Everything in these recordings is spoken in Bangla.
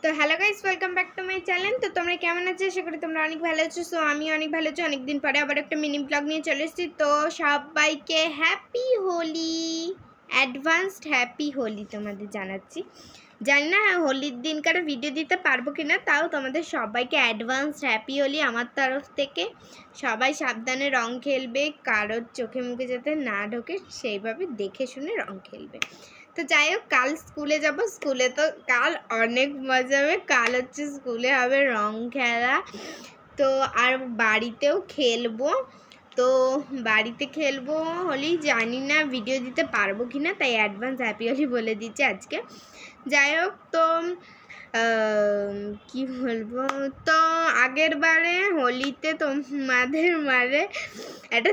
তো hello guys, welcome back to my channel. তো তোমরা কেমন আছো? আশা করি তোমরা অনেক ভালো আছো। সো আমি অনেক ভালো আছি। অনেকদিন পরে আবার একটা মিনি ব্লগ নিয়ে চলে এসেছি। তো সবাইকে happy Holi, advanced happy Holi তোমাদের জানাচ্ছি। জানি না হোলির দিনকার ভিডিও দিতে পারবো কি না, তাও তোমাদের সবাইকে অ্যাডভান্সড হ্যাপি হোলি আমার তরফ থেকে। সবাই সাবধানে রং খেলবে, কারোর চোখে মুখে যাতে না ঢোকে সেইভাবে দেখে শুনে রং খেলবে। তো যাই হোক, কাল স্কুলে যাব। স্কুলে তো কাল অনেক মজা হবে। কাল হচ্ছে স্কুলে হবে রং খেলা। তো আর বাড়িতেও খেলবো। তো বাড়িতে খেলবো হোলি, জানি না ভিডিও দিতে পারবো কি না, তাই অ্যাডভান্স হ্যাপি হোলি বলে দিচ্ছি আজকে। যাই হোক, তো কি বলবো, তো আগের বারে হোলিতে তোমাদের মারে একটা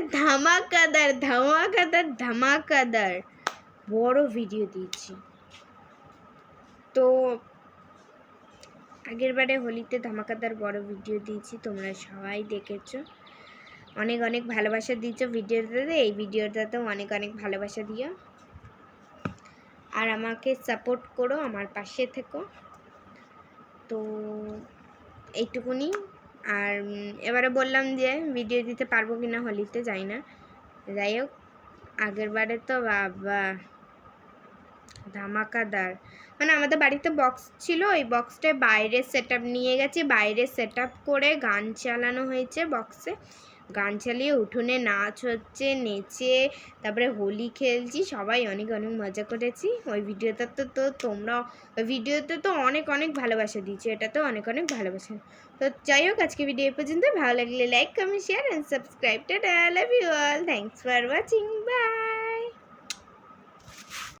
ধামাকাদার বড় ভিডিও দিয়েছি। তো আগের বারে হোলিতে ধামাকাদার বড় ভিডিও দিয়েছি, তোমরা সবাই দেখেছো, অনেক অনেক ভালোবাসা দিয়েছো ভিডিওটাতে। এই ভিডিওটাতেও অনেক অনেক ভালোবাসা দিও আর আমাকে সাপোর্ট করো, আমার পাশে থেকো। তো এইটুকুনি। আর এবারে বললাম যে ভিডিও দিতে পারবো কি না হোলিতে, যাই না। যাই হোক, আগের বারে তো বাবা ধামাকাদার, মানে আমাদের বাড়িতে বক্স ছিল, ওই বক্সটায় বাইরে সেট আপ নিয়ে গেছি, বাইরে সেট আপ করে গান চালানো হয়েছে বক্সে। গান চালিয়ে উঠোনে নাচ হচ্ছে, নেচে তারপরে হোলি খেলছি, সবাই অনেক অনেক মজা করেছি। ওই ভিডিওটা তো তোমরা ওই ভিডিওতে তো অনেক অনেক ভালোবাসা দিয়েছি, এটাতেও অনেক অনেক ভালোবাসা। তো যাই হোক, আজকে ভিডিও এই পর্যন্ত। ভালো লাগলে like, comment, share and subscribe. Tata, love you all, thanks for watching, by.